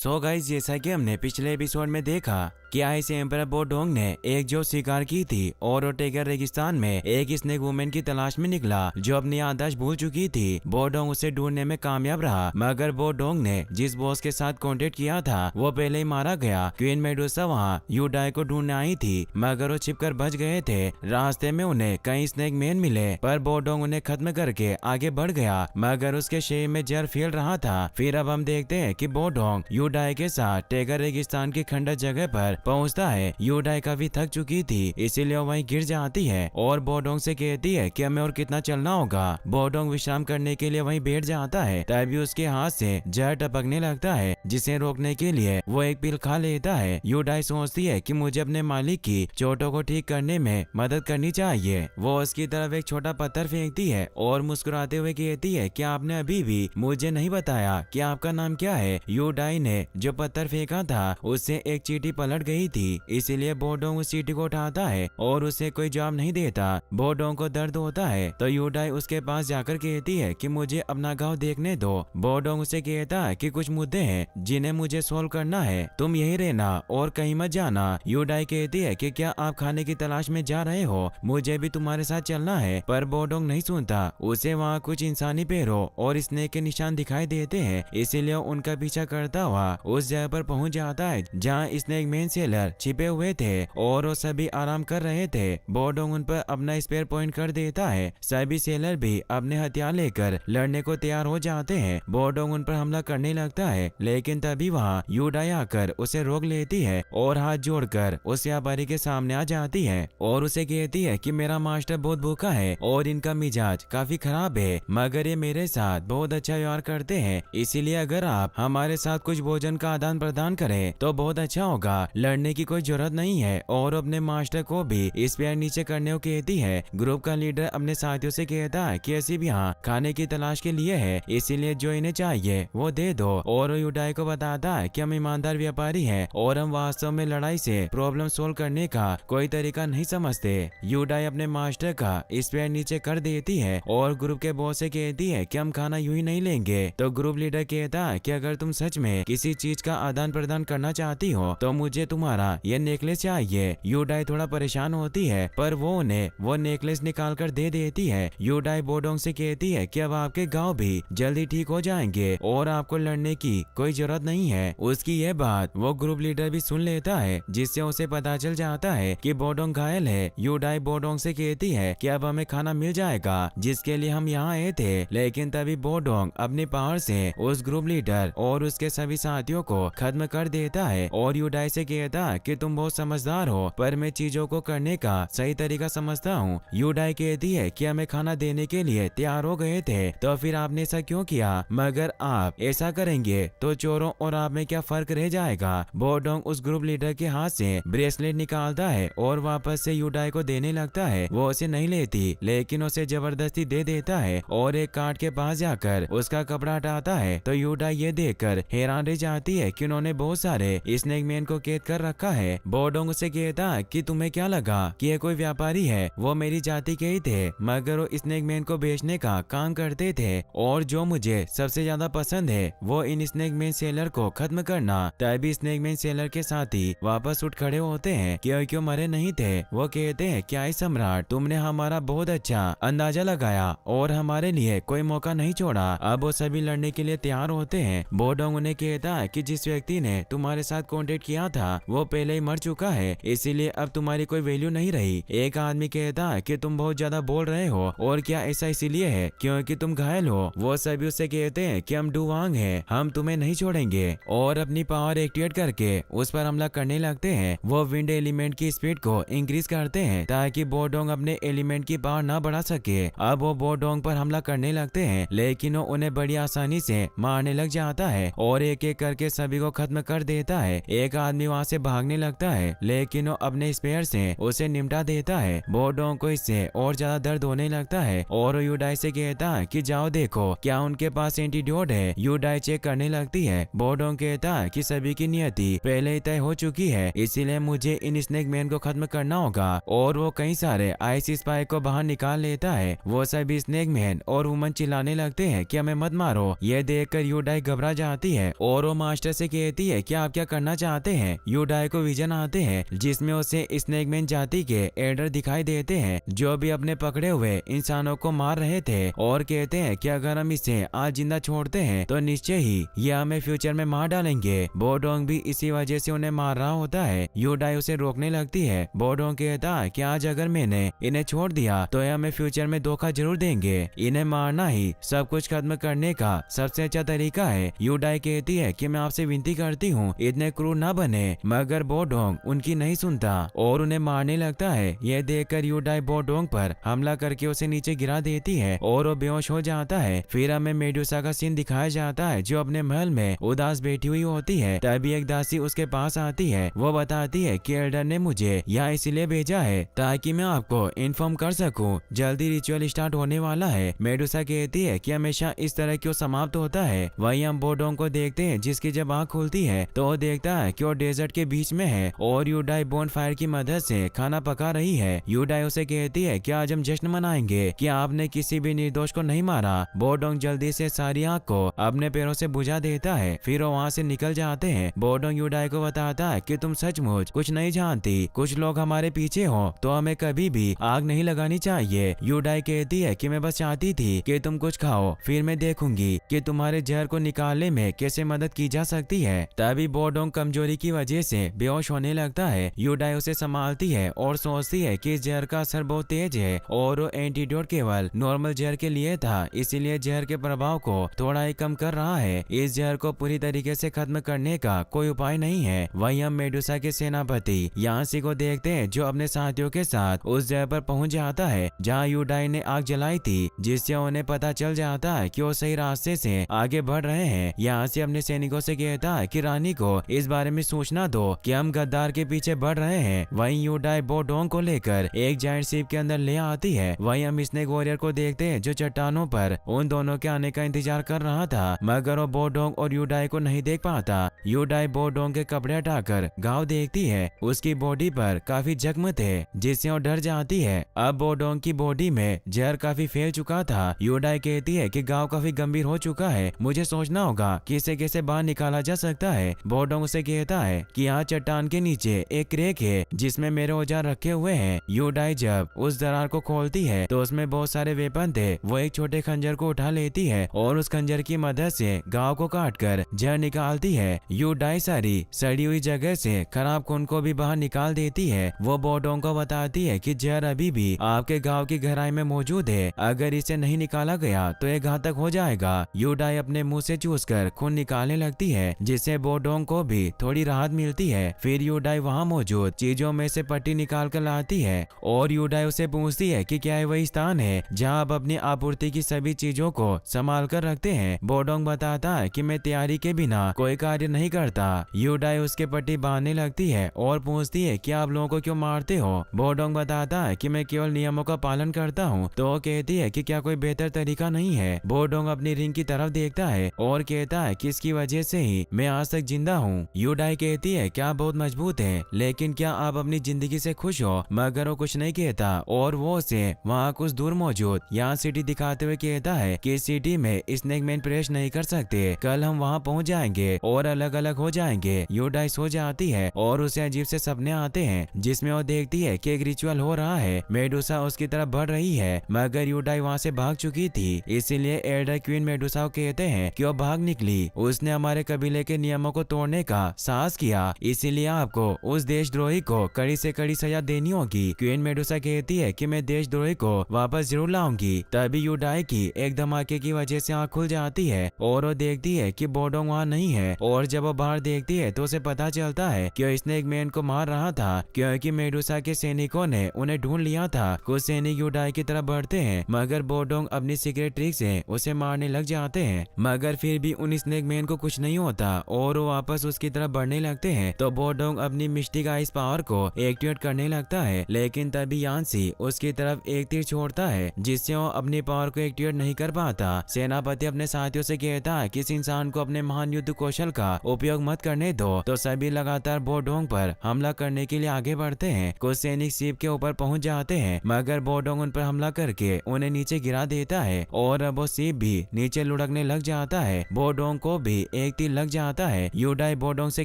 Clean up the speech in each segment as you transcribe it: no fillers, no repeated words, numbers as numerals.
So guys, जैसा कि हमने पिछले एपिसोड में देखा कि आइस एम्परर बोडोंग ने एक जो शिकार की थी और ओटेगर रेगिस्तान में एक स्नेक वुमेन की तलाश में निकला जो अपनी याददाश्त भूल चुकी थी। बोडोंग उसे ढूंढने में कामयाब रहा, मगर बोडोंग ने जिस बॉस के साथ कांटेक्ट किया था वो पहले ही मारा गया। क्वीन मेडुसा वहाँ यूडाई को ढूंढने आई थी, मगर वो छिपकर बच गए थे। रास्ते में उन्हें कई स्नेक मैन मिले, पर बोडोंग उन्हें खत्म करके आगे बढ़ गया, मगर उसके शरीर में जहर फैल रहा था। फिर अब हम देखते हैं कि बोडोंग यूडाई के साथ टेगर रेगिस्तान की खंडर जगह पर पहुंचता है। यूडाई काफी थक चुकी थी, इसीलिए वहीं गिर जाती है और बोडोंग से कहती है कि हमें और कितना चलना होगा। बोडोंग विश्राम करने के लिए वहीं बैठ जाता है, तभी उसके हाथ से जहर टपकने लगता है, जिसे रोकने के लिए वो एक पिल खा लेता है। यूडाई सोचती है कि मुझे अपने मालिक की चोटों को ठीक करने में मदद करनी चाहिए। वो उसकी तरफ एक छोटा पत्थर फेंकती है और मुस्कुराते हुए कहती है कि आपने अभी भी मुझे नहीं बताया कि आपका नाम क्या है। यूडाई ने जो पत्थर फेंका था उससे एक चींटी पलट गई थी, इसीलिए बोडोंग उस चींटी को उठाता है और उसे कोई जवाब नहीं देता। बोडोंग को दर्द होता है तो यूडाई उसके पास जाकर कहती है कि मुझे अपना घाव देखने दो। बोडोंग उसे कहता है कि कुछ मुद्दे हैं जिन्हें मुझे सोल्व करना है, तुम यही रहना और कहीं मत जाना। यूडाई कहती है कि क्या आप खाने की तलाश में जा रहे हो, मुझे भी तुम्हारे साथ चलना है, पर बोडोंग नहीं सुनता। उसे वहाँ कुछ इंसानी पैरों और स्नेक के निशान दिखाई देते हैं, इसीलिए उनका पीछा करता हुआ उस जगह पर पहुंच जाता है जहाँ स्नेक मैन सेलर छिपे हुए थे और वो सभी आराम कर रहे थे। बोडोंग उन पर अपना स्पेयर पॉइंट कर देता है। सभी सेलर भी अपने हथियार लेकर लड़ने को तैयार हो जाते हैं। बोडोंग उन पर हमला करने लगता है, लेकिन तभी वहाँ यूडाई आकर उसे रोक लेती है और हाथ जोड़कर उस व्यापारी के सामने आ जाती है और उसे कहती है कि मेरा मास्टर बहुत भूखा है और इनका मिजाज काफी खराब है, मगर ये मेरे साथ बहुत अच्छा व्यवहार करते हैं, इसीलिए अगर आप हमारे साथ कुछ भोजन का आदान प्रदान करें तो बहुत अच्छा होगा। लड़ने की कोई जरूरत नहीं है और अपने मास्टर को भी इस पैर नीचे करने को कहती है। ग्रुप का लीडर अपने साथियों से कहता है कि ऐसी भी यहाँ खाने की तलाश के लिए है, इसीलिए जो इन्हें चाहिए वो दे दो। और यूडाई को बताता है कि हम ईमानदार व्यापारी हैं और हम वास्तव में लड़ाई से प्रॉब्लम सोल्व करने का कोई तरीका नहीं समझते। यूडाई अपने मास्टर का इस पैर नीचे कर देती है और ग्रुप के बॉस से कहती है कि हम खाना यूं ही नहीं लेंगे। तो ग्रुप लीडर कहता है कि अगर तुम सच में किसी चीज का आदान प्रदान करना चाहती हो तो मुझे तुम्हारा ये नेकलेस चाहिए। यूडाई थोड़ा परेशान होती है, पर वो उन्हें वो नेकलेस निकाल कर दे देती है। यूडाई बोडोंग से कहती है कि अब आपके गाँव भी जल्दी ठीक हो जाएंगे और आपको लड़ने की कोई जरूरत नहीं है। उसकी ये बात वो ग्रुप लीडर भी सुन लेता है, जिससे उसे पता चल जाता है कि बोडोंग घायल है। यूडाई बोडोंग से कहती है कि अब हमें खाना मिल जाएगा जिसके लिए हम यहाँ आए थे, लेकिन तभी बोडोंग अपनी पावर से उस ग्रुप लीडर और उसके सभी साथियों को खत्म कर देता है और यूडाई से कहता है कि तुम बहुत समझदार हो, पर मैं चीजों को करने का सही तरीका समझता हूँ। यूडाई कहती है कि हमें खाना देने के लिए तैयार हो गए थे, तो फिर आपने ऐसा क्यों किया? मगर आप ऐसा करेंगे तो चोरों और आप में क्या फर्क रह जाएगा? बोडोंग उस ग्रुप लीडर के हाथ से ब्रेसलेट निकालता है और वापस से यूडाई को देने लगता है। वो उसे नहीं लेती, लेकिन उसे जबरदस्ती दे देता है और एक कार्ड के पास जाकर उसका कपड़ा हटाता है। तो यूडाई ये देखकर हैरान रह जाती है कि उन्होंने बहुत सारे स्नेक मैन को कैद कर रखा है। बोडोंग उसे कहता है कि तुम्हें क्या लगा कि ये कोई व्यापारी है? वो मेरी जाति के ही थे, मगर वो स्नेक मैन को बेचने का काम करते थे और जो मुझे सबसे ज्यादा पसंद है वो इन स्नेक मैन सेलर को खत्म करना। तभी स्नेक मैन सेलर के साथी वापस उठ खड़े होते हैं कि क्यों मरे नहीं थे। वो कहते हैं क्या सम्राट, तुमने हमारा बहुत अच्छा अंदाजा लगाया और हमारे लिए कोई मौका नहीं छोड़ा। अब वो सभी लड़ने के लिए तैयार होते हैं। बोडोंग उन्हें कहता है कि जिस व्यक्ति ने तुम्हारे साथ कांटेक्ट किया था वो पहले ही मर चुका है, इसीलिए अब तुम्हारी कोई वैल्यू नहीं रही। एक आदमी कहता है कि तुम बहुत ज्यादा बोल रहे हो और क्या ऐसा इसीलिए है क्योंकि तुम घायल हो? वो सभी उससे कहते हैं कि हम डुवांग हैं, हम तुम्हें नहीं छोड़ेंगे और अपनी पावर एक्टिवेट करके उस पर हमला करने लगते हैं। वो विंड एलिमेंट की स्पीड को इंक्रीज करते हैं ताकि बोडोंग अपने एलिमेंट की पावर न बढ़ा सके। अब वो बोडोंग पर हमला करने लगते हैं, लेकिन वो उन्हें बड़ी आसानी से मारने लग जाता है और एक एक करके सभी को खत्म कर देता है। एक आदमी वहाँ से से भागने लगता है, लेकिन वो अपने स्पेयर से उसे निपटा देता है। बोडोंग को इससे और ज्यादा दर्द होने लगता है और यूडाई से कहता है कि जाओ देखो क्या उनके पास एंटीडोट है। यूडाई चेक करने लगती है। बोडोंग कहता है कि सभी की नियति पहले ही तय हो चुकी है, इसीलिए मुझे इन स्नेक मैन को खत्म करना होगा। और वो कई सारे आइस स्पाई को बाहर निकाल लेता है। वो सभी स्नेक मैन और वुमन चिल्लाने लगते हैं कि हमें मत मारो। ये देखकर यूडाई घबरा जाती है और वो मास्टर से कहती है कि आप क्या करना चाहते हैं। यूडाई को विजन आते हैं जिसमें उसे स्नेक मैन जाति के एल्डर दिखाई देते हैं जो भी अपने पकड़े हुए इंसानों को मार रहे थे और कहते हैं कि अगर हम इसे आज जिंदा छोड़ते हैं तो निश्चय ही ये हमें फ्यूचर में मार डालेंगे। बोडोंग भी इसी वजह से उन्हें मार रहा होता है। यूडाई उसे रोकने लगती है। बोडोंग कहता है कि आज अगर मैंने इन्हें छोड़ दिया तो ये हमें फ्यूचर में धोखा जरूर देंगे। इन्हें मारना ही सब कुछ खत्म करने का सबसे अच्छा तरीका है। यूडाई कहती है कि मैं आपसे विनती करती हूँ इतने क्रूर ना बने, मगर बोडोंग उनकी नहीं सुनता और उन्हें मारने लगता है। यह देखकर यूडाई बोडोंग पर हमला करके उसे नीचे गिरा देती है और वो बेहोश हो जाता है। फिर हमें मेडुसा का सीन दिखाया जाता है जो अपने महल में उदास बैठी हुई होती है। तभी एक दासी उसके पास आती है। वो बताती है कि एल्डर ने मुझे यहाँ इसलिए भेजा है ताकि मैं आपको इन्फॉर्म कर सकूं जल्दी रिचुअल स्टार्ट होने वाला है। मेडुसा कहती है कि हमेशा इस तरह क्यों समाप्त होता है। वहीं हम बोडोंग को देखते हैं जिसकी जब आँख खुलती है तो वो देखता है कि वो डेजर्ट के बीच में है और यूडाई बोन फायर की मदद से खाना पका रही है। यूडाई उसे कहती है कि आज हम जश्न मनाएंगे कि आपने किसी भी निर्दोष को नहीं मारा। बोडोंग जल्दी से सारी आग को अपने पैरों से बुझा देता है। फिर वो वहाँ से निकल जाते हैं। बोडोंग यूडाई को बताता है कि तुम सचमुच कुछ नहीं जानती, कुछ लोग हमारे पीछे हो तो हमें कभी भी आग नहीं लगानी चाहिए। यूडाई कहती है कि मैं बस चाहती थी कि तुम कुछ खाओ, फिर मैं देखूंगी कि तुम्हारे जहर को निकालने में कैसे मदद की जा सकती है। तभी बोडोंग कमजोरी की वजह से बेहोश होने लगता है। यूडाई उसे संभालती है और सोचती है कि इस जहर का असर बहुत तेज है और वो एंटीडोट केवल नॉर्मल जहर के लिए था, इसीलिए जहर के प्रभाव को थोड़ा ही कम कर रहा है। इस जहर को पूरी तरीके से खत्म करने का कोई उपाय नहीं है। वहीं हम मेडुसा के सेनापति यांसी को देखते हैं जो अपने साथियों के साथ उस जगह पर पहुंच जाता है जहां यूडाई ने आग जलाई थी, जिससे उन्हें पता चल जाता है कि वो सही रास्ते से आगे बढ़ रहे हैं। यांसी अपने सैनिकों से कहता है कि रानी को इस बारे में सूचना दो कि हम गद्दार के पीछे बढ़ रहे हैं। वहीं यूडाई बोडोंग को लेकर एक जायंट शिप के अंदर ले आती है। वहीं हम स्नेक वॉरियर को देखते हैं जो चट्टानों पर उन दोनों के आने का इंतजार कर रहा था, मगर वो बोडोंग और यूडाई को नहीं देख पाता। यूडाई बोडोंग के कपड़े हटाकर घाव देखती है। उसकी बॉडी पर काफी जख्म थे जिससे वो डर जाती है। अब बोडोंग की बॉडी में जहर काफी फैल चुका था। यूडाई कहती है कि घाव काफी गंभीर हो चुका है, मुझे सोचना होगा कि इसे कैसे बाहर निकाला जा सकता है। बोडोंग उसे कहता है कि यहाँ चट्टान के नीचे एक क्रैक है जिसमें मेरे औजार रखे हुए हैं। यूडाई जब उस दरार को खोलती है तो उसमें बहुत सारे वेपन थे। वो एक छोटे खंजर को उठा लेती है और उस खंजर की मदद से घाव को काटकर जहर निकालती है। यूडाई सारी सड़ी हुई जगह से खराब खून को भी बाहर निकाल देती है। वो बोडोंग को बताती है कि जहर अभी भी आपके घाव की गहराई में मौजूद है, अगर इसे नहीं निकाला गया तो ये घातक हो जाएगा। यूडाई अपने मुंह से चूसकर खून निकालने लगती है जिससे बोडोंग को भी थोड़ी राहत मिलती है। फिर यूडाई वहाँ मौजूद चीजों में से पट्टी निकाल कर लाती है और यूडाई उसे पूछती है कि क्या वही स्थान है जहाँ आप अपनी आपूर्ति की सभी चीजों को संभाल कर रखते हैं। बोडोंग बताता है कि मैं तैयारी के बिना कोई कार्य नहीं करता। यूडाई उसके पट्टी बांधने लगती है और पूछती है कि आप लोगों को क्यों मारते हो। बोडोंग बताता है कि मैं केवल नियमों का पालन करता हूँ। तो वो कहती है कि क्या कोई बेहतर तरीका नहीं है। बोडोंग अपनी रिंग की तरफ देखता है और कहता है कि इसकी वजह से ही मैं आज तक जिंदा हूँ। यूडाई कहती है कि आप बहुत मजबूत हैं, लेकिन क्या आप अपनी जिंदगी से खुश हो। मगर वो कुछ नहीं कहता और वो उसे वहाँ कुछ दूर मौजूद यहाँ सिटी दिखाते हुए कहता है कि सिटी में स्नेक मैन प्रवेश नहीं कर सकते, कल हम वहाँ पहुँच जाएंगे और अलग अलग हो जाएंगे। यूडाई सो जाती है और उसे अजीब से सपने आते हैं जिसमें वो देखती है कि एक रिचुअल हो रहा है। मेडुसा उसकी तरफ बढ़ रही है, मगर यूडाई वहाँ से भाग चुकी थी, इसीलिए एल्डर क्वीन मेडुसा को कहते हैं कि वो भाग निकली। उसने हमारे कबीले के नियमों को तोड़ने का साहस किया, इसीलिए आपको उस देशद्रोही को कड़ी से कड़ी सजा देनी होगी। क्वीन मेडुसा कहती है कि मैं देशद्रोही को वापस जरूर लाऊंगी। तभी यूडाई की एक धमाके की वजह से आँख खुल जाती है और वो देखती है कि बोडोंग वहाँ नहीं है। और जब वो बाहर देखती है तो उसे पता चलता है कि वो स्नेक मैन को मार रहा था, क्योंकि मेडुसा के सैनिकों ने उन्हें ढूंढ लिया था। कुछ सैनिक यूडाई की तरफ बढ़ते हैं, मगर बोडोंग अपनी सीक्रेट ट्रिक से उसे मारने लग जाते हैं, मगर फिर भी उन स्नेक मैन को कुछ नहीं होता और वो वापस उसकी तरफ बढ़ने लगते हैं तो बोडोंग अपनी मिस्टिक आइस पावर को एक्टिवेट करने लगता है, लेकिन तभी यानसी उसकी तरफ एक तीर छोड़ता है जिससे वो अपनी पावर को एक्टिवेट नहीं कर पाता। सेनापति अपने साथियों से कहता है कि इस इंसान को अपने महान युद्ध कौशल का उपयोग मत करने दो, तो सभी लगातार बोडोंग पर हमला करने के लिए आगे बढ़ते हैं। कुछ सैनिक शिप के ऊपर पहुंच जाते हैं मगर बोडोंग उन पर हमला करके उन्हें नीचे गिरा देता है और अब वो शिप भी नीचे लुढ़कने लग जाता है। बोडोंग को भी एक तीर लग जाता है। यूडाई बोडोंग से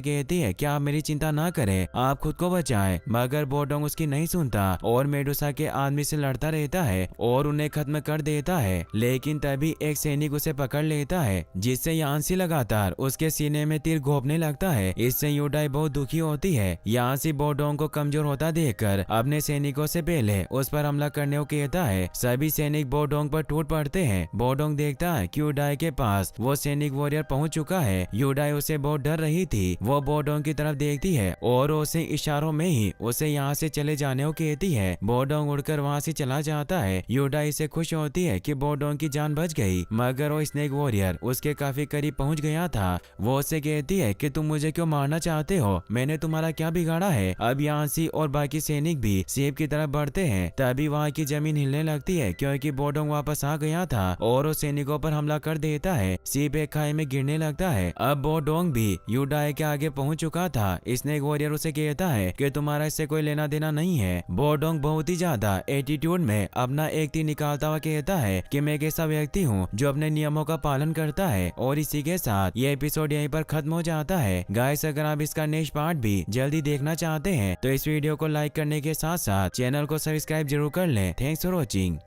कहती है कि आप मेरी चिंता ना करें, आप खुद को बचाएं, मगर बोडोंग उसकी नहीं सुनता और मेडुसा के आदमी से लड़ता रहता है और उन्हें खत्म कर देता है। लेकिन तभी एक सैनिक उसे पकड़ लेता है जिससे यानसी लगातार उसके सीने में तीर घोंपने लगता है। इससे यूडाई बहुत दुखी होती है। यानसी बोडोंग को कमजोर होता देखकर अपने सैनिकों से पहले उस पर हमला करने को कहता है। सभी सैनिक बोडोंग पर टूट पड़ते हैं। बोडोंग देखता है कि यूडाई के पास वो सैनिक वॉरियर पहुंच चुका है। यूडाई उसे बहुत डर रही थी। वो बोडोंग की तरफ देखती है और उसे इशारों में ही उसे यहाँ से चले जाने को कहती है। बोडोंग उड़कर वहाँ से चला जाता है। यूडाई से खुश होती है कि बोडोंग की जान बच गई, मगर वो स्नेक वॉरियर उसके काफी करीब पहुंच गया था। वो उससे कहती है कि तुम मुझे क्यों मारना चाहते हो, मैंने तुम्हारा क्या बिगाड़ा है। अब यानसी और बाकी सैनिक भी शिप की तरफ बढ़ते हैं। तभी वहाँ की जमीन हिलने लगती है क्योंकि बोडोंग वापस आ गया था और उस सैनिकों पर हमला कर देता है। शिप एक खाई में गिरने लगता है। अब बोडोंग भी यूडाई के आगे पहुंच चुका था। स्नेक वॉरियर उसे कहता है कि तुम्हारा इससे कोई लेना देना नहीं है। बोडोंग बहुत ही ज्यादा एटीट्यूड में अपना एक तीर निकालता हुआ कहता है कि मैं एक ऐसा व्यक्ति हूँ जो अपने नियमों का पालन करता है। और इसी के साथ ये एपिसोड यहीं पर खत्म हो जाता है। गाइस, अगर आप इसका नेक्स्ट पार्ट भी जल्दी देखना चाहते हैं तो इस वीडियो को लाइक करने के साथ साथ चैनल को सब्सक्राइब जरूर कर लें। Thanks for watching.